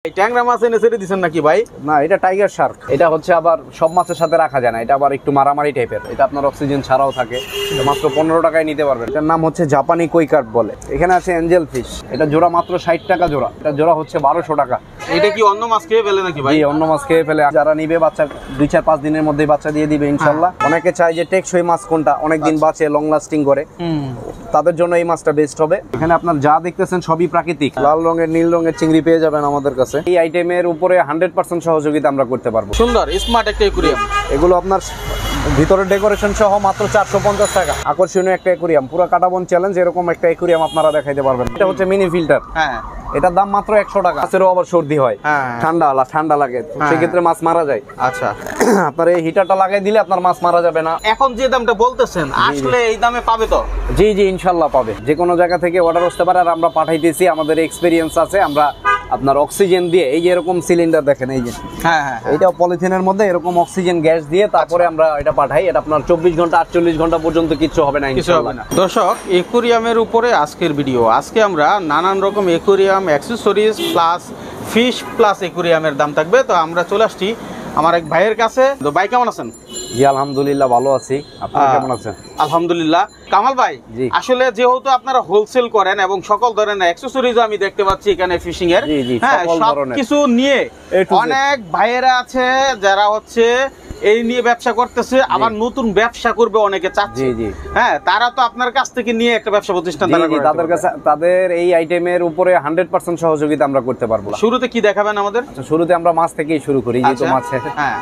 ট্যাংরা মাছ এনে ছেড়ে দিচ্ছেন নাকি ভাই? না, এটা টাইগার শার্ক। এটা হচ্ছে আবার সব মাছের সাথে রাখা যায় না, এটা আবার একটু মারামারি টাইপের। এটা আপনার অক্সিজেন ছাড়াও থাকে, মাত্র 15 টাকায় নিতে পারবেন। এটার নাম হচ্ছে জাপানি কই কার্প বলে। এখানে আছে এঞ্জেল ফিশ, এটা জোড়া মাত্র 60 টাকা জোড়া। এটা জোড়া হচ্ছে 1200 টাকা। এটা কি অন্য মাছ খেয়ে ফেলে নাকি ভাই? অন্য মাছ খেয়ে ফেলে। যারা নিবে বাচ্চা 2-4-5 দিনের মধ্যেই বাচ্চা দিয়ে দিবে ইনশাল্লাহ। অনেকে চায় যে টেকসই মাছ কোনটা, অনেকদিন বাঁচে, লং লাস্টিং করে, তাদের জন্য এই মাছটা বেস্ট হবে। এখানে আপনার যা দেখতেছেন সবই প্রাকৃতিক। লাল রঙের, নীল রঙের চিংড়ি পেয়ে যাবেন আমাদের কাছে। এই আইটেমের উপরে 100% সহযোগিতা আমরা করতে পারবো। সুন্দর স্মার্ট একটা অ্যাকুরিয়াম। এগুলো আপনার ভিতরে ডেকোরেশন সহ মাত্র 450 টাকা। আকর্ষণীয় একটা অ্যাকুরিয়াম, পুরো কাটাবন চ্যালেঞ্জ এরকম একটা অ্যাকুরিয়াম আপনারা দেখাইতে পারবেন। এটা হচ্ছে মিনি ফিল্টার। হ্যাঁ, এটার দাম মাত্র 100 টাকা। মাছেরও আবার সর্দি হয়, ঠান্ডা লাগে, সেক্ষেত্রে মাছ মারা যায়। আচ্ছা, আপনার এই হিটারটা লাগাই দিলে আপনার মাছ মারা যাবে না। এখন যে দামটা বলতেছেন আসলে এই দামে পাবে তো? জি ইনশাল্লাহ পাবে। যে কোনো জায়গা থেকে অর্ডার আসতে পারে, আর আমরা পাঠাইতেছি, আমাদের এক্সপিরিয়েন্স আছে। আমরা আপনার অক্সিজেন দিয়ে, এই যে এরকম সিলিন্ডার দেখেন, এই যে এইটা পলিথিনের মধ্যে এরকম অক্সিজেন গ্যাস দিয়ে তারপরে আমরা এটা পাঠাই। এটা আপনার 24 ঘন্টা 48 ঘন্টা পর্যন্ত কিচ্ছু হবে না ইনশাআল্লাহ। দর্শক, অ্যাকুরিয়ামের উপরে আজকের ভিডিও। আজকে আমরা নানান রকম aquarium accessories plus fish plus অ্যাকুরিয়ামের দাম থাকবে। তো আমরা চলে আসছি আমার এক ভাইয়ের কাছে। তো ভাই কেমন আছেন? জি আলহামদুলিল্লাহ ভালো আছি, আপনারা কেমন আছেন? আলহামদুলিল্লাহ। কামাল ভাই, আসলে যেহেতু আপনারা হোলসেল করেন এবং সকল ধরনের অ্যাক্সেসরিজ আমি দেখতে পাচ্ছি এখানে ফিশিং এর, হ্যাঁ, সব কিছু নিয়ে অনেক ভাইয়েরা আছে যারা হচ্ছে এই নিয়ে ব্যবসা করতেছে, আবার নতুন ব্যবসা করবে অনেকে চাচ্ছে। হ্যাঁ, তারা তো আপনার কাছ থেকে নিয়ে একটা ব্যবসা প্রতিষ্ঠান তাদের কাছে, তাদের এই আইটেমের উপরে 100% সহযোগিতা আমরা করতে পারবো। শুরুতে কি দেখাবেন আমাদের? শুরুতে আমরা মাছ থেকেই শুরু করি। যেহেতু মাছ, হ্যাঁ,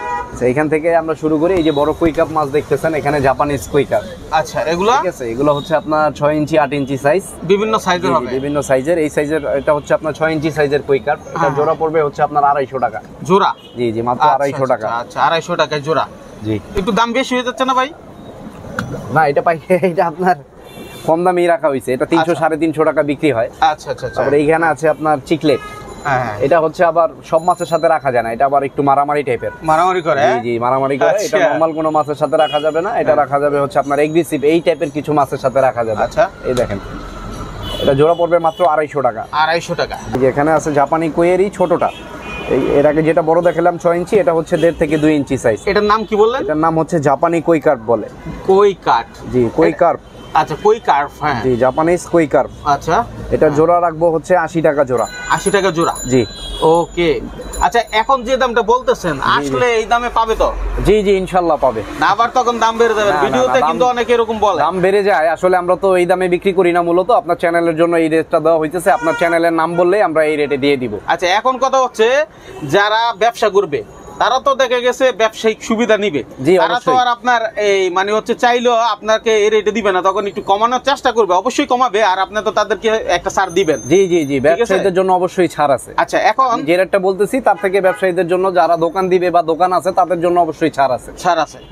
এইখান থেকে আমরা শুরু করি। এই যে বড় কই কাপ মাছ দেখতেছেন, এখানে জাপানিজ কই কাপ। আচ্ছা, এগুলো ঠিক আছে? এগুলো হচ্ছে আপনার 6 ইঞ্চি 8 ইঞ্চি সাইজ, বিভিন্ন সাইজের হবে, বিভিন্ন সাইজের। এই সাইজের এটা হচ্ছে আপনার 6 ইঞ্চি সাইজের কই কাপ। এটা জোড়া পড়বে হচ্ছে আপনার 250 টাকা জোড়া। জি মাত্র 250 টাকা। আচ্ছা, 250 টাকায় জোড়া। জি, একটু দাম বেশি হয়ে যাচ্ছে না ভাই? না, এটা এটা আপনার কম দামেই রাখা হয়েছে। এটা 300-350 টাকা বিক্রি হয়। আচ্ছা। তারপরে এইখানে আছে আপনার চিকলেট। এটা হচ্ছে আবার সব মাছের সাথে রাখা যায় না, এটা আবার একটু মারামারি টাইপের, মারামারি করে। জি মারামারি করে। এটা নরমাল কোনো মাছের সাথে রাখা যাবে না, এটা রাখা যাবে হচ্ছে আপনার এগ্রেসিভ এই টাইপের কিছু মাছের সাথে রাখা যাবে। আচ্ছা, এই দেখেন, এটা জোড়া পড়বে মাত্র 250 টাকা। 250 টাকা। এখানে আছে জাপানি কইয়েরই ছোটটা। এর আগে যেটা বড় দেখালাম 6 ইঞ্চি, এটা হচ্ছে 1.5 থেকে 2 ইঞ্চি সাইজ। এটার নাম কি বললেন? এটার নাম হচ্ছে জাপানি কই কার্প বলে। কই কার্প? জি, কই কার্প। আচ্ছা, কই কার্প। হ্যাঁ, জি, জাপানিজ কই কার্প। আচ্ছা, এটা জোড়া রাখবো হচ্ছে 80 টাকা জোড়া। 80 টাকা জোড়া। জি, ওকে। আচ্ছা, এখন যে দামটা বলতেছেন আসলে এই দামে পাবে তো? জি ইনশাআল্লাহ পাবে। না আবার তখন দাম বেড়ে যাবে? ভিডিওতে কিন্তু অনেকে এরকম বলে দাম বেড়ে যায়। আসলে আমরা তো এই দামে বিক্রি করি না, মূলত আপনার চ্যানেলের জন্য এই রেটটা দেওয়া হইতেছে। আপনার চ্যানেলের নাম বললেই আমরা এই রেটে দিয়ে দিব। আচ্ছা, এখন কথা হচ্ছে যারা ব্যবসা করবে তারা তো দেখে গেছে ব্যবসায়িক সুবিধা নিবে, তারা তো আর আপনার এই মানে হচ্ছে চাইলেও আপনাকে এই রেটে দিবে না, তখন একটু কমানোর চেষ্টা করবে, অবশ্যই কমাবে, আর আপনি তো তাদেরকে একটা ছাড় দিবেন। জি ব্যবসায়ীদের জন্য অবশ্যই ছাড় আছে। আচ্ছা, এখন যে রেটটা বলতেছি তার থেকে ব্যবসায়ীদের জন্য, যারা দোকান দিবে বা দোকান আছে তাদের জন্য অবশ্যই ছাড় আছে।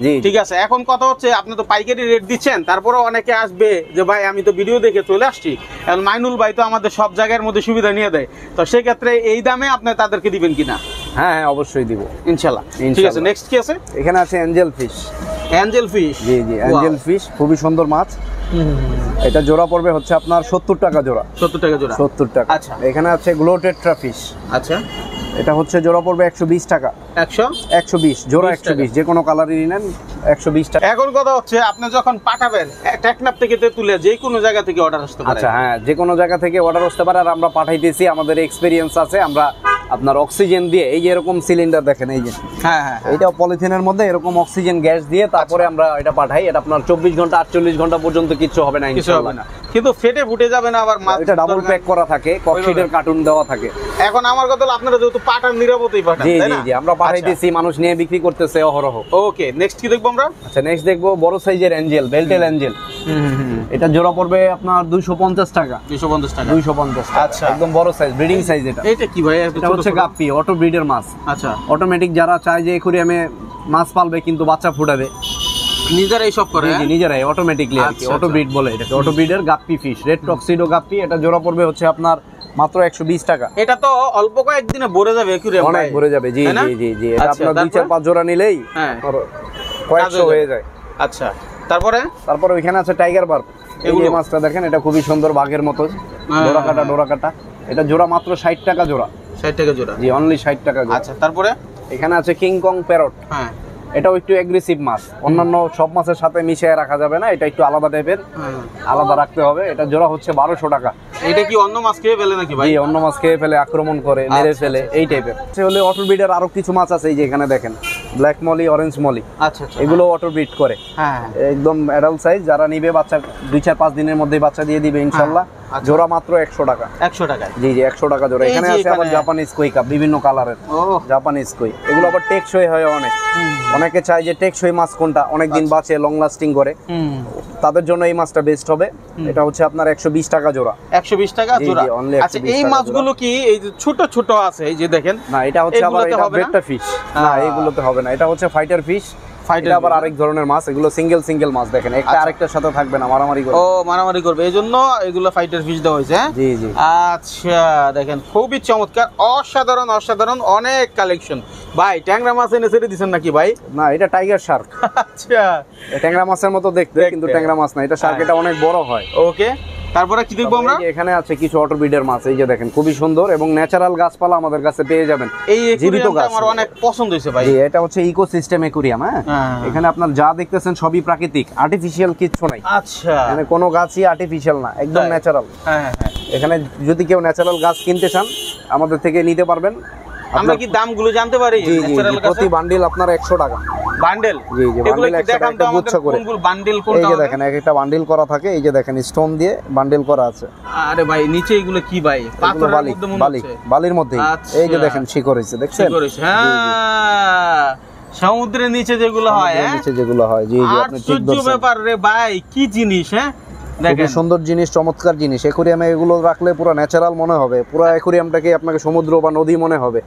জি ঠিক আছে। এখন কথা হচ্ছে আপনি তো পাইকারি রেট দিচ্ছেন, তারপরে অনেকে আসবে যে ভাই আমি তো ভিডিও দেখে চলে আসছি, এখন মাইনুল ভাই তো আমাদের সব জায়গার মধ্যে সুবিধা নিয়ে দেয়, তো সেক্ষেত্রে এই দামে আপনি তাদেরকে দিবেন কিনা? হ্যাঁ অবশ্যই দিব ইনশাআল্লাহ। ঠিক আছে, নেক্সট কি আছে? এখানে আছে এঞ্জেল ফিশ। Angel fish? জি এঞ্জেল ফিশ খুবই সুন্দর মাছ। এটা জোড়া পড়বে হচ্ছে আপনার 70 টাকা জোড়া। 70 টাকা জোড়া। 70 টাকা। আচ্ছা, এখানে আছে গ্লোটেট্রা ফিশ। আচ্ছা, এটা হচ্ছে জোড়া পড়বে 120 টাকা। 120 জোড়া 120, যে কোনো কালারেরই নেন 120 টাকা। এখন কথা হচ্ছে আপনি যখন পাঠাবেন টেকনাফ থেকে তুলে যে কোনো জায়গা থেকে অর্ডার আসতে পারে? আচ্ছা হ্যাঁ, যে কোনো জায়গা থেকে অর্ডার আসতে পারে, আর আমরা পাঠাইতেছি, আমাদের এক্সপিরিয়েন্স আছে। আমরা আপনার অক্সিজেন দিয়ে, এই যে এরকম সিলিন্ডার দেখেন, এই যে এইটা পলিথিনের মধ্যে এরকম অক্সিজেন গ্যাস দিয়ে তারপরে আমরা এটা পাঠাই। এটা আপনার 24 ঘন্টা 48 ঘন্টা পর্যন্ত কিচ্ছু হবে না ইনশাআল্লাহ। কিন্তু ফেটে ফুটে যাবে না আবার? এটা ডাবল প্যাক করা থাকে, ককশিটের কার্টুন দেওয়া থাকে। এখন আমার কথা হলো আপনারা যেহেতু পাঠান নিরাপদেই পাঠান, তাই না? জি আমরা পাঠাইতেছি, মানুষ নিয়ে বিক্রি করতেছে অহরহ। ওকে, নেক্সট কি দেখবো আমরা? আচ্ছা, নেক্সট দেখবো বড় সাইজের এঞ্জেল, বেল্টেল এঞ্জেল। এটা জোড়া পড়বে আপনার 250 টাকা। 250 টাকা। 250 টাকা। আচ্ছা, একদম বড় সাইজ, ব্রিডিং সাইজ। এটা কি ভাই? এটা হচ্ছে গাপ্পি, অটো ব্রিডের মাছ। আচ্ছা, অটোমেটিক যারা চায় যে একুরিয়ামে মাছ পালবে কিন্তু বাচ্চা ফুটাবে, নিজেরাই সব করে। নিজেরাই অটোমেটিকলি আর কি, অটো ব্রিড বলে এটাকে। অটো ব্রিডের গাপ্পি ফিশ, রেড টক্সিডো গাপ্পি। এটা জোড়া পড়বে হচ্ছে আপনার মাত্র 120 টাকা। এটা তো অল্প কয়েকদিনে ভরে যাবে একুরিয়াম, অনেক ভরে যাবে। জি এটা আপনার 2-4-5 জোড়া নিলেই কয়েকশো হয়ে যায়। আচ্ছা, তারপরে ওইখানে আছে টাইগার বার্ব। এই মাছটা দেখেন, এটা খুবই সুন্দর, বাঘের মতো ডোরা কাটা। এটা জোড়া মাত্র 60 টাকা জোড়া। 60 টাকা জোড়া। জি অনলি 60 টাকা জোড়া। আচ্ছা তারপরে এখানে আছে কিং কং প্যারট। হ্যাঁ এটাও একটু অ্যাগ্রেসিভ মাছ, অন্যান্য সব মাছের সাথে মিশিয়ে রাখা যাবে না, এটা একটু আলাদা টাইপের, আলাদা রাখতে হবে। এটা জোড়া হচ্ছে 1200 টাকা। এটা কি অন্য মাছ খেয়ে ফেলে নাকি ভাই? জি অন্য মাছ খেয়ে ফেলে, আক্রমণ করে, মেরে ফেলে, এই টাইপের। হলে অটো ব্রিডের আরো কিছু মাছ আছে, এই যে এখানে দেখেন ব্ল্যাক মলি, অরেঞ্জ মলি। আচ্ছা আচ্ছা, এগুলো অটো ব্রিড করে। হ্যাঁ একদম অ্যাডাল্ট সাইজ, যারা নিবে বাচ্চা 2-4-5 দিনের মধ্যে বাচ্চা দিয়ে দিবে ইনশাআল্লাহ। জোড়া মাত্র 100 টাকা। 100 টাকা? জি জি 100 টাকা জোড়া। এখানে আছে আবার জাপানিজ কই কাপ, বিভিন্ন কালারের জাপানিজ কই। এগুলো আবার টেকসই হয় অনেক। অনেকে চায় যে টেকসই মাছ কোনটা, অনেক দিন বাঁচে, লং লাস্টিং করে, তাদের জন্য এই মাছটা বেস্ট হবে। এটা হচ্ছে আপনার 120 টাকা জোড়া। 120 টাকা জোড়া। আচ্ছা এই মাছগুলো কি এই যে ছোট ছোট আছে, এই যে দেখেন? না এটা হচ্ছে আবার এটা বেটটা ফিশ। না এগুলোতে হবে না, এটা হচ্ছে ফাইটার ফিশ। এটা আবার আরেক ধরনের মাছ। এগুলো সিঙ্গেল মাছ, দেখেন একটা আরেকটার সাথে থাকবে না, মারামারি করবে। ও মারামারি করবে, এইজন্য এগুলো ফাইটার ফিশ দেওয়া হয়েছে। জি জি। আচ্ছা দেখেন খুবই চমৎকার, অসাধারণ অসাধারণ অনেক কালেকশন। ভাই ট্যাংরা মাছ এনে ছেড়ে দিচ্ছেন নাকি ভাই? না এটা টাইগার শার্ক। আচ্ছা ট্যাংরা মাছের মতো দেখতে, কিন্তু ট্যাংরা মাছ না, এটা শার্ক। এটা অনেক বড় হয়। ওকে তারপরে কি দেখবো আমরা? এখানে আছে কিছু অটো ব্রিডের মাছ, এই যে দেখেন খুবই সুন্দর এবং ন্যাচারাল গাছপালা আমাদের কাছে পেয়ে যাবেন। এই একুরিয়ামটা আমার অনেক পছন্দ হয়েছে ভাই। এটা হচ্ছে ইকোসিস্টেম একুরিয়াম। হ্যাঁ এখানে আপনার যা দেখতেছেন সবই প্রাকৃতিক, আর্টিফিশিয়াল কিছু নাই। আচ্ছা মানে কোনো গাছই আর্টিফিশিয়াল না, একদম ন্যাচারাল। হ্যাঁ এখানে যদি কেউ ন্যাচারাল গাছ কিনতে চান আমাদের থেকে নিতে পারবেন। আমরা কি দামগুলো জানতে পারি? ন্যাচারাল প্রতি বান্ডিল আপনার 100 টাকা। বান্ডেল? জি জি বান্ডেল 100 টাকা একটা গুচ্ছ করে। কোনগুলো বান্ডেল কোনটা? এই যে দেখেন একটা বান্ডেল করা থাকে, এই যে দেখেন স্টোন দিয়ে বান্ডেল করা আছে। আরে ভাই নিচে এগুলো কি ভাই? পাথরের মধ্যে মনে হচ্ছে। বালির মধ্যে। এই যে দেখেন শিকড় হইছে, দেখছেন? শিকড় হইছে, হ্যাঁ সমুদ্রের নিচে যেগুলো হয়। নিচে যেগুলো হয়, জি জি আপনি ঠিক ধরছেন। ব্যাপার রে ভাই, কি জিনিস! হ্যাঁ দেখেন সুন্দর জিনিস, চমৎকার জিনিস। অ্যাকুরিয়ামে এগুলো রাখলে পুরো ন্যাচারাল মনে হবে, পুরো অ্যাকুরিয়ামটাকে আপনাকে সমুদ্র বা নদী মনে হবে।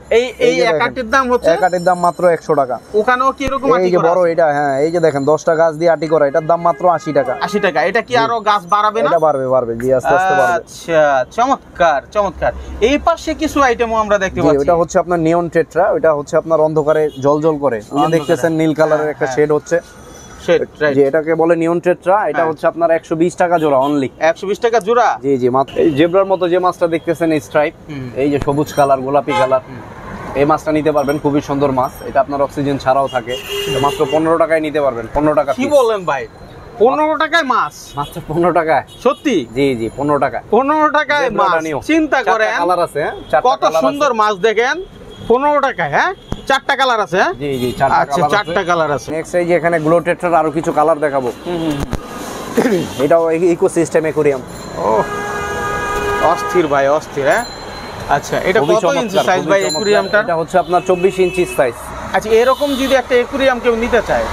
এই একাটির দাম হচ্ছে? একাটির দাম মাত্র 100 টাকা। ওখানেও কি এরকম আটি করা? এই যে বড় এটা, হ্যাঁ এই যে দেখেন 10টা গাছ দিয়ে আটি করা, এটার দাম মাত্র 80 টাকা। 80 টাকা। এটা কি আরো গাছ বাড়াবে না? এটা বাড়বে জি, আস্তে আস্তে বাড়বে। আচ্ছা চমৎকার চমৎকার। এই পাশে কিছু আইটেমও আমরা দেখতে পাচ্ছি। এটা হচ্ছে আপনার নিয়ন টেট্রা, এটা হচ্ছে আপনার অন্ধকারে জল করে। আপনি দেখতেছেন নীল কালারের একটা শেড হচ্ছে, যে এটাকে বলে নিয়ন টেট্রা। এটা হচ্ছে আপনার 120 টাকা জোড়া অনলি। 120 টাকা জোড়া? জি জি। মাত্র এই জেব্রার মতো যে মাছটা দেখতেছেন স্ট্রাইপ, এই যে সবুজ কালার, গোলাপি কালার, এই মাছটা নিতে পারবেন। খুবই সুন্দর মাছ, এটা আপনার অক্সিজেন ছাড়াও থাকে। মাত্র 15 টাকায় নিতে পারবেন। 15 টাকা। কি বলেন ভাই? 15 টাকায় মাছ? মাত্র 15 টাকায়। সত্যি? জি জি 15 টাকায়। 15 টাকায় মাছ, চিন্তা করেন কালার আছে। কত সুন্দর মাছ দেখেন 15 টাকায়। হ্যাঁ 4টা কালার আছে? জি জি 4টা কালার আছে। নেক্সট এই যে এখানে গ্লো টেট্রার আরো কিছু কালার দেখাবো। এটাও ইকোসিস্টেম অ্যাকুরিয়াম। ও অস্থির ভাই অস্থির। হ্যাঁ আচ্ছা এটা কত ইঞ্চি সাইজ ভাই অ্যাকুরিয়ামটা? এটা হচ্ছে আপনার 24 ইঞ্চি সাইজ। আচ্ছা এরকম যদি একটা অ্যাকুরিয়াম কেউ নিতে চায়,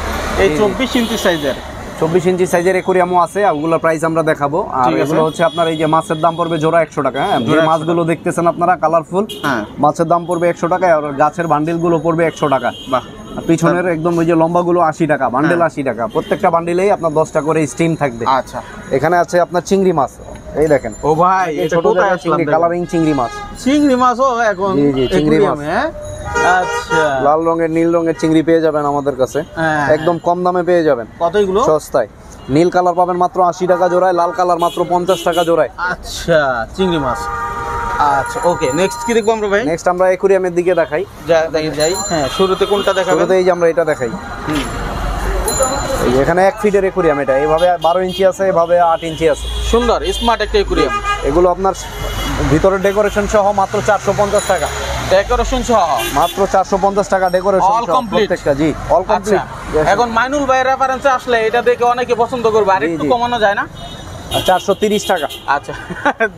এই 24 ইঞ্চি সাইজের, 24 ইঞ্চি সাইজের অ্যাকুরিয়ামও আছে, ওগুলোর প্রাইস আমরা দেখাবো। আর এগুলো হচ্ছে আপনার এই যে মাছের দাম পড়বে জোড়া 100 টাকা। হ্যাঁ যে মাছগুলো দেখতেছেন আপনারা কালারফুল, মাছের দাম পড়বে 100 টাকা, আর গাছের বান্ডিল গুলো পড়বে 100 টাকা। বাহ। পিছনের একদম ওই যে লম্বা গুলো 80 টাকা, বান্ডেল 80 টাকা। প্রত্যেকটা বান্ডিলেই আপনার 10টা করে স্টিম থাকবে। আচ্ছা এখানে আছে আপনার চিংড়ি মাছ, এই দেখেন। ও ভাই এটা কোথায় চিংড়ি, কালারিং চিংড়ি মাছ। চিংড়ি মাছও এখন? জি জি চিংড়ি মাছ। আচ্ছা লাল রঙের, নীল রঙের চিংড়ি পেয়ে যাবেন আমাদের কাছে, একদম কম দামে পেয়ে যাবেন। কত এগুলো? সস্তায়। নীল কালার পাবেন মাত্র 80 টাকা জোড়ায়, লাল কালার মাত্র 50 টাকা জোড়ায়। আচ্ছা চিংড়ি মাছ। আচ্ছা ওকে নেক্সট কি দেখবো আমরা ভাই? নেক্সট আমরা অ্যাকুরিয়ামের দিকে দেখাই। যাই। হ্যাঁ শুরুতে কোনটা দেখাবেন? শুরুতে এই যে আমরা এটা দেখাই। এখানে 1 ফিটের অ্যাকুরিয়াম। এটা এইভাবে 12 ইঞ্চি আছে, এভাবে 8 ইঞ্চি আছে। সুন্দর স্মার্ট একটা অ্যাকুরিয়াম। এগুলো আপনার ভিতরে ডেকোরেশন সহ মাত্র 450 টাকা। ডেকোরেশন সহ মাত্র 450 টাকা ডেকোরেশন সহ প্রত্যেকটা। জি অল কমপ্লিট। এখন মাইনুল ভাইয়ের রেফারেন্সে আসলে এটা দেখে অনেকে পছন্দ করবে, আর একটু কমানো যায় না? 430 টাকা। আচ্ছা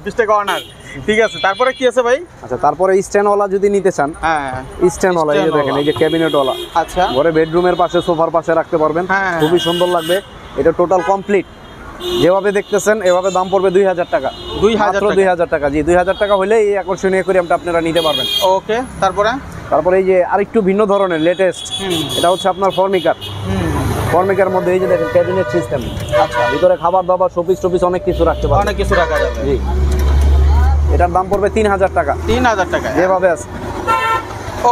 20 টাকা অনার। ঠিক আছে তারপরে কি আছে ভাই? আচ্ছা তারপরে স্ট্যান্ডওয়ালা যদি নিতে চান, হ্যাঁ স্ট্যান্ডওয়ালা এই যে দেখেন, এই যে ক্যাবিনেটওয়ালা। আচ্ছা ঘরে বেডরুমের পাশে, সোফার পাশে রাখতে পারবেন, খুবই সুন্দর লাগবে। এটা টোটাল কমপ্লিট যেভাবে দেখতেছেন এভাবে দাম পড়বে 2000 টাকা। 2000 টাকা। জি 2000 টাকা হলে এই আকর্ষণীয় অ্যাকুরিয়ামটা আপনারা নিতে পারবেন। ওকে তারপরে এই যে আরেকটু ভিন্ন ধরনের লেটেস্ট, এটা হচ্ছে আপনার ফর্মিকার। ফর্মিকার মধ্যে এই যে দেখেন ক্যাবিনেট সিস্টেম। আচ্ছা ভিতরে খাবার দাবার শোপিস টোপিস অনেক কিছু রাখতে পারবেন। অনেক কিছু রাখা যাবে। জি এটার দাম পড়বে 3000 টাকা। 3000 টাকা যেভাবে আছে।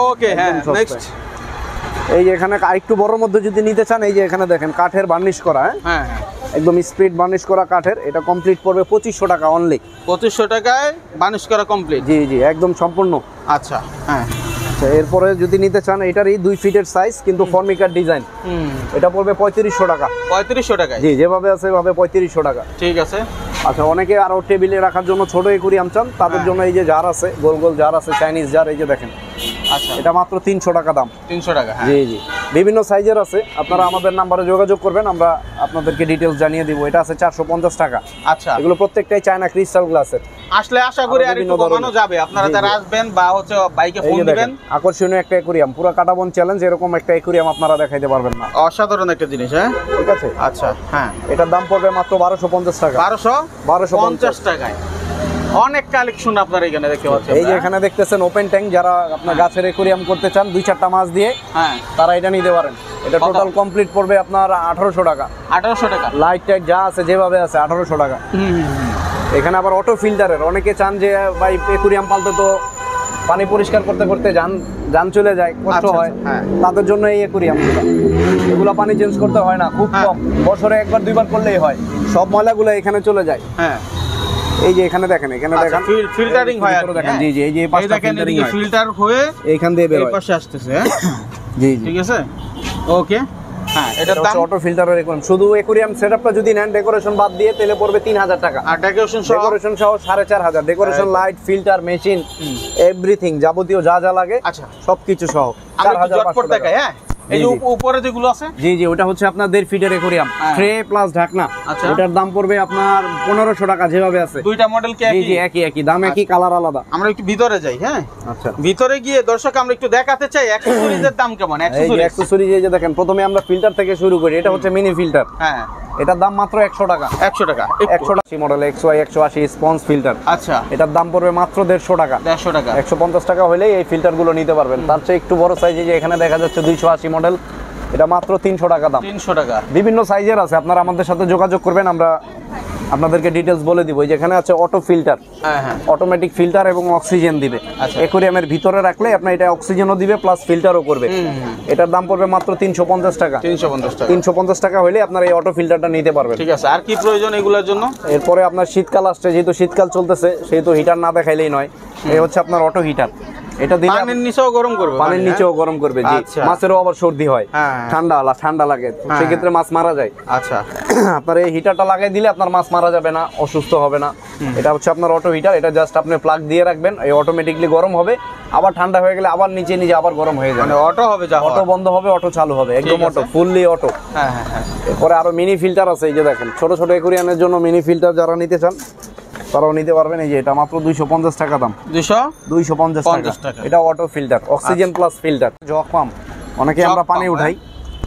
ওকে হ্যাঁ নেক্সট এই যে এখানে আরেকটু বড়র মধ্যে যদি নিতে চান, এই যে এখানে দেখেন কাঠের বার্নিশ করা। হ্যাঁ একদম স্প্রিড বার্নিশ করা কাঠের, এটা কমপ্লিট পড়বে 2500 টাকা অনলি। 2500 টাকায় বার্নিশ করা কমপ্লিট? জি জি, একদম সম্পূর্ণ। আচ্ছা হ্যাঁ। এরপরে যদি নিতে চান, এটারই 2 ফিটের সাইজ কিন্তু ফর্মিকার ডিজাইন, এটা পড়বে 3500 টাকা। 3500 টাকায়? জি, যেভাবে আছে এভাবে 3500 টাকা। ঠিক আছে। আচ্ছা, অনেকে আরো টেবিলে রাখার জন্য ছোট অ্যাকুয়ারিয়াম চান, তাদের জন্য এই যে জার আছে, গোল গোল জার আছে, চাইনিজ জার, এই যে দেখেন। আচ্ছা, এটা মাত্র 300 টাকা দাম। 300 টাকা? জি জি, বিভিন্ন সাইজের আছে, আপনারা আমাদের নাম্বারে যোগাযোগ করবেন, আমরা আপনাদেরকে ডিটেইলস জানিয়ে দিব। এটা আছে 450 টাকা। আচ্ছা, এগুলো প্রত্যেকটাই চায়না ক্রিস্টাল গ্লাসের। আসলে আশা করি আর একটু কমানো যাবে, আপনারা যারা আসবেন বা হচ্ছে বাইকে ফোন দিবেন। আকর্ষণীয় একটা অ্যাকুয়ারিয়াম, পুরো কাটাবন চ্যালেঞ্জ, এরকম একটা অ্যাকুয়ারিয়াম আপনারা দেখাইতে পারবেন না। অসাধারণ একটা জিনিস। হ্যাঁ, ঠিক আছে। আচ্ছা হ্যাঁ, এটার দাম পড়বে মাত্র 1250 টাকা। 1250 টাকায় অনেক কালেকশন আপনারা এখানে দেখতে পাচ্ছেন। এই যে এখানে দেখতেছেন ওপেন ট্যাঙ্ক, যারা আপনার গাছের অ্যাকুয়ারিয়াম করতে চান 2-4টা মাছ দিয়ে, হ্যাঁ, তারা এটা নিতে পারেন। এটা টোটাল কমপ্লিট পড়বে আপনার 1800 টাকা। 1800 টাকা, লাইট টাইট যা আছে যেভাবে আছে 1800 টাকা। এখানে আবার অটো ফিল্টারের, অনেকে চান যে ভাই অ্যাকুয়ারিয়াম পালতে তো পানি পরিষ্কার করতে করতে যান চলে যায়, কষ্ট হয়, তাদের জন্য এই অ্যাকুয়ারিয়ামগুলো। এগুলো পানি চেঞ্জ করতে হয় না, খুব কম, বছরে 1-2 করলেই হয়, সব ময়লাগুলো এখানে চলে যায়। হ্যাঁ, এই যে এখানে দেখেন, এখানে দেখেন ফিল্টারিং হয়, দেখেন। জি জি, এই যে পাঁচটা ফিল্টারিং হয়, ফিল্টার হয়ে এইখান দিয়ে বের হয়, এই পাশে আসতেছে। জি জি, ঠিক আছে। ওকে, হ্যাঁ, এটার দাম অটো ফিল্টারের অ্যাকুয়ারিয়াম। শুধু অ্যাকুয়ারিয়াম সেটআপটা যদি নেন ডেকোরেশন বাদ দিয়ে, তাহলে পড়বে 3000 টাকা। আর ডেকোরেশন সহ 4500। Decoration, light, filter, machine, everything, যাবতীয় যা যা লাগে, আচ্ছা, সবকিছু সহ 4500 টাকা। হ্যাঁ, এই যে উপরে যেগুলো আছে, জি জি, ওটা হচ্ছে আপনার 1.5 ফিটের অ্যাকুয়ারিয়াম, ট্রে প্লাস ঢাকনা। ওটার দাম পড়বে আপনার 1500 টাকা, যেভাবে আছে। দুইটা মডেল কি একই? জি জি, একই দাম, একই কালার আলাদা। আমরা একটু ভিতরে যাই। হ্যাঁ, আচ্ছা, ভিতরে গিয়ে দর্শক আমরা একটু দেখাতে চাই অ্যাকসেসরিজের দাম কেমন। অ্যাকসেসরিজ এই যে দেখেন, প্রথমে আমরা ফিল্টার থেকে শুরু করি। এটা হচ্ছে মিনি ফিল্টার। হ্যাঁ, এটার দাম মাত্র 100 টাকা। 100 টাকা, 180 মডেল XY 180 স্পঞ্জ ফিল্টার। আচ্ছা, এটার দাম পড়বে মাত্র 150 টাকা। 150 টাকা, 150 টাকা হলেই এই ফিল্টারগুলো নিতে পারবেন। তার চেয়ে একটু বড় সাইজে যে এখানে দেখা যাচ্ছে 280 মডেল, এটা মাত্র 300 টাকা দাম। 300 টাকা, বিভিন্ন সাইজের আছে, আপনারা আমাদের সাথে যোগাযোগ করবেন, আমরা আপনাদেরকে ডিটেইলস বলে দিব। যেখানে আছে অটো ফিল্টার, হ্যাঁ, অটোমেটিক ফিল্টার এবং অক্সিজেন দিবে। অ্যাকুয়ারিয়ামের ভিতরে রাখলে আপনার এটা অক্সিজেনও দিবে প্লাস ফিল্টারও করবে। এটার দাম পড়বে মাত্র 350 টাকা। 350 টাকা হলে আপনারা এই অটো ফিল্টারটা নিতে পারবেন। ঠিক আছে। আর কি প্রয়োজন এগুলোর জন্য? এরপরে আপনার শীতকাল আসছে, যেহেতু শীতকাল চলতেছে, সেহেতু হিটার না দেখাইলেই নয়। এই হচ্ছে আপনার অটো হিটার। এটা দিলে পানির নিচেও গরম করবে, পানির নিচেও গরম করবে। জি, মাছেরও আবার সর্দি হয়, ঠান্ডা লাগে, সেক্ষেত্রে মাছ মারা যায়। আচ্ছা, আপনার এই হিটারটা লাগাই দিলে আপনার মাছ মারা যাবে না, অসুস্থ হবে না। এটা হচ্ছে আপনার অটো হিটার। এটা জাস্ট আপনি প্লাগ দিয়ে রাখবেন, এই অটোমেটিকলি গরম হবে, আবার ঠান্ডা হয়ে গেলে আবার নিচে আবার গরম হয়ে যাবে। মানে অটো হবে, অটো বন্ধ হবে, অটো চালু হবে, একদম অটো, ফুললি অটো। হ্যাঁ হ্যাঁ হ্যাঁ। এরপরে আরো মিনি ফিল্টার আছে, এই যে দেখেন, ছোট ছোট অ্যাকুয়ারিয়ামের জন্য মিনি ফিল্টার যারা নিতে চান তারাও নিতে পারবেন। এই যে এটা মাত্র 250 টাকা দাম। 250 টাকা। এটা auto filter, oxygen plus filter. Jug pump, অনেকে আমরা পানি উঠাই,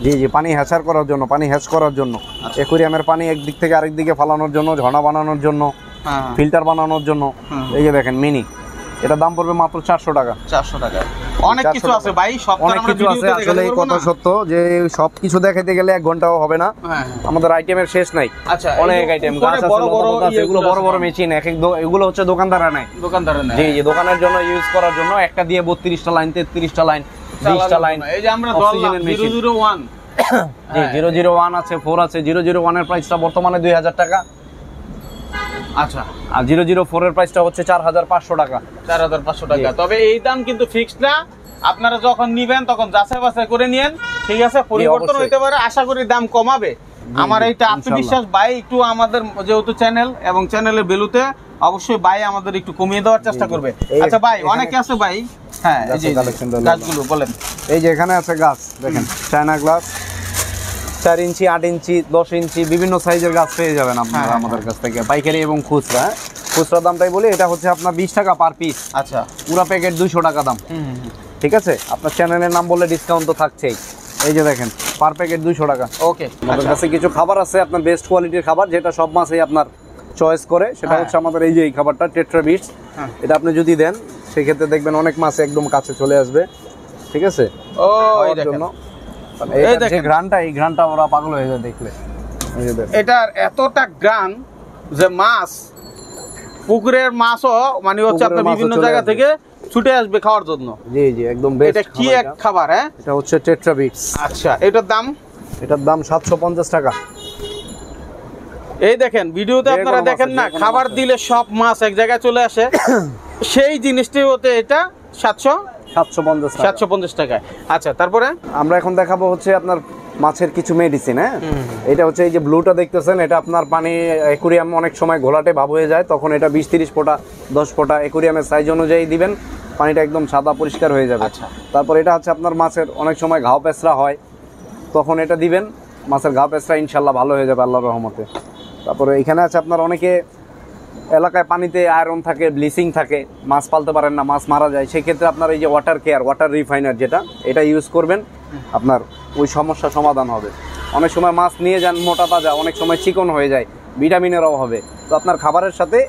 জি জি, পানি হ্যাচার করার জন্য, পানি হ্যাচ করার জন্য, অ্যাকুয়ারিয়ামের পানি একদিক থেকে আরেক দিকে ফালানোর জন্য, ঝর্ণা বানানোর জন্য, ফিল্টার বানানোর জন্য। এই যে দেখেন মিনি, এটা দাম পড়বে মাত্র 400 টাকা। 400 টাকা। অনেক কিছু আছে ভাই, সব অনেক কিছু আছে। আসলে এই কথা সত্য যে সব কিছু দেখাইতে গেলে 1 ঘন্টাও হবে না, আমাদের আইটেমের শেষ নাই। আচ্ছা, অনেক আইটেম, গাছ আছে, এগুলো বড় বড় মেশিন, এগুলো হচ্ছে দোকানদাররা নাই, জি জি, দোকানের জন্য ইউজ করার জন্য। একটা দিয়ে 32টা লাইন, 33টা লাইন, 20টা লাইন। এই যে আমরা 001, জি 001 আছে, 4 আছে। 001 এর প্রাইসটা বর্তমানে 2000 টাকা। আচ্ছা, আর 004 এর প্রাইসটা হচ্ছে 4500 টাকা। 4500 টাকা। তবে এই দাম কিন্তু ফিক্সড না, আপনারা যখন নিবেন তখন যাচাই বাছাই করে নিয়েন। ঠিক আছে, পরিবর্তন হইতে পারে, আশা করি দাম কমাবে। আমার এইটা আত্মবিশ্বাস। ভাই একটু আমাদের যেহেতু চ্যানেল এবং চ্যানেলের বেলুতে অবশ্যই ভাই আমাদের একটু কমিয়ে দেওয়ার চেষ্টা করবে। আচ্ছা ভাই, অনেকে আছে ভাই, হ্যাঁ, এই যে গাছগুলো বলেন। এই যে এখানে আছে গাছ, দেখেন, চায়না গ্লাস, 4 ইঞ্চি, 8 ইঞ্চি, 10 ইঞ্চি, বিভিন্ন সাইজের গাছ পেয়ে যাবেন আপনারা আমাদের কাছ থেকে, পাইকারি এবং খুচরা। খুচরা দামটাই বলি, এটা হচ্ছে আপনার 20 টাকা পার পিস। আচ্ছা, পুরো প্যাকেট 200 টাকা দাম। ঠিক আছে, আপনার চ্যানেলের নাম বললে ডিসকাউন্ট তো থাকছেই। এই যে দেখেন, পার প্যাকেট 200 টাকা। ওকে, আমাদের কাছে কিছু খাবার আছে, আপনার বেস্ট কোয়ালিটির খাবার, যেটা সব মাছেই আপনার চয়েস করে। সেটা হচ্ছে আমাদের এই যে এই খাবারটা, টেট্রা বিটস। এটা আপনি যদি দেন, সেক্ষেত্রে দেখবেন অনেক মাছ একদম কাছে চলে আসবে। ঠিক আছে, ও এই জন্য এই দেখেন ঘ্রাণটা, এই ঘ্রাণটা ওরা পাগল হয়ে যায় দেখলে। এটার এতটা ঘ্রাণ যে মাছ, পুকুরের মাছও মানে হচ্ছে আপনার বিভিন্ন জায়গা থেকে ছুটে আসবে খাওয়ার জন্য। জি জি, একদম বেস্ট। এটা কি এক খাবার? হ্যাঁ, এটা হচ্ছে টেট্রা বিটস। আচ্ছা, এটার দাম 750 টাকা। এই দেখেন ভিডিওতে আপনারা দেখেন না, খাবার দিলে সব মাছ এক জায়গায় চলে আসে, সেই জিনিসটি হতে এটা 750 টাকায়। আচ্ছা, তারপরে আমরা এখন দেখাবো হচ্ছে আপনার মাছের কিছু মেডিসিন। হ্যাঁ, এটা হচ্ছে এই যে ব্লুটা দেখতেছেন, এটা আপনার পানি অ্যাকুরিয়াম অনেক সময় ঘোলাটে ভাব হয়ে যায়, তখন এটা 20-30 ফোঁটা 10 ফোঁটা অ্যাকুরিয়ামের সাইজ অনুযায়ী দিবেন, পানিটা একদম সাদা পরিষ্কার হয়ে যাবে। তারপর এটা হচ্ছে আপনার মাছের অনেক সময় ঘাও পেঁচড়া হয়, তখন এটা দিবেন, মাছের ঘাও পেঁচড়া ইনশাল্লাহ ভালো হয়ে যাবে আল্লাহর রহমতে। তারপরে এখানে আছে আপনার অনেকে এলাকায় পানিতে আয়রন থাকে, ব্লিচিং থাকে, মাছ পালতে পারেন না, মাছ মারা যায়, সেক্ষেত্রে আপনার এই যে ওয়াটার কেয়ার, ওয়াটার রিফাইনার যেটা, এটা ইউজ করবেন, আপনার ওই সমস্যা সমাধান হবে। অনেক সময় মাছ নিয়ে যান মোটা তাজা, অনেক সময় চিকন হয়ে যায় ভিটামিনের অভাবে, তো আপনার খাবারের সাথে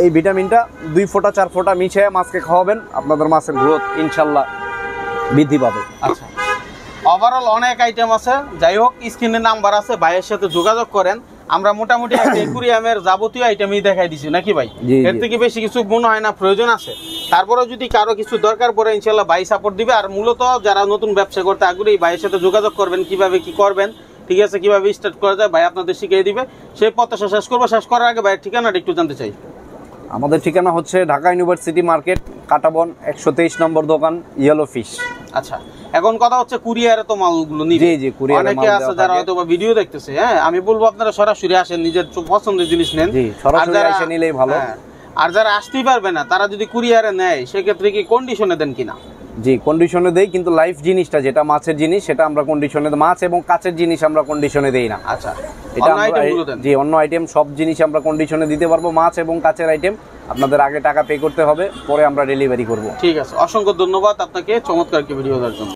এই ভিটামিনটা 2 ফোঁটা 4 ফোঁটা মিশিয়ে মাছকে খাওয়াবেন, আপনাদের মাছের গ্রোথ ইনশাল্লাহ বৃদ্ধি পাবে। আচ্ছা, ওভারঅল অনেক আইটেম আছে, যাই হোক স্ক্রিনে নাম্বার আছে, ভাইয়ের সাথে যোগাযোগ করেন। আমরা মোটামুটি অ্যাকুরিয়ামের যাবতীয় আইটেমই দেখাই দিছি নাকি ভাই? এর থেকে বেশি কিছু মনে হয় না প্রয়োজন আছে। তারপরে যদি কারো কিছু দরকার পড়ে ইনশাল্লাহ ভাই সাপোর্ট দিবে। আর মূলত যারা নতুন ব্যবসা করতে আগ্রহী, ভাইয়ের সাথে যোগাযোগ করবেন, কিভাবে কি করবেন, ঠিক আছে, কিভাবে স্টার্ট করা যায়, ভাই আপনাদের শিখিয়ে দিবে। সেই প্রত্যাশা শেষ করবো। শেষ করার আগে ভাইয়ের ঠিকানাটা একটু জানতে চাই। আমাদের ঠিকানা হচ্ছে ঢাকা ইউনিভার্সিটি মার্কেট, কাটাবন, 123 নম্বর দোকান, ইয়েলো ফিশ। আচ্ছা, এখন কথা হচ্ছে কুরিয়ারে তো মালগুলো নিবে। জি জি, কুরিয়ারে অনেকে আছে যারা হয়তো ভিডিও দেখতেছে। হ্যাঁ, আমি বলবো আপনারা সরাসরি আসেন, নিজের পছন্দের জিনিস নেন। জি, সরাসরি এসে নিলেই ভালো। আর যারা আসতেই পারবে না, তারা যদি কুরিয়ারে নেয়, সেক্ষেত্রে কি কন্ডিশনে দেন কিনা? জি, কন্ডিশনে দেই, কিন্তু লাইফ জিনিসটা যেটা মাছের জিনিস সেটা আমরা কন্ডিশনে, মাছ এবং কাঁচের জিনিস আমরা কন্ডিশনে দেই না। আচ্ছা, এটা জি, অন্য আইটেম সব জিনিস আমরা কন্ডিশনে দিতে পারবো। মাছ এবং কাঁচের আইটেম আপনাদের আগে টাকা পে করতে হবে, পরে আমরা ডেলিভারি করব। ঠিক আছে, অসংখ্য ধন্যবাদ আপনাকে চমৎকার কি ভিডিও দেওয়ার জন্য।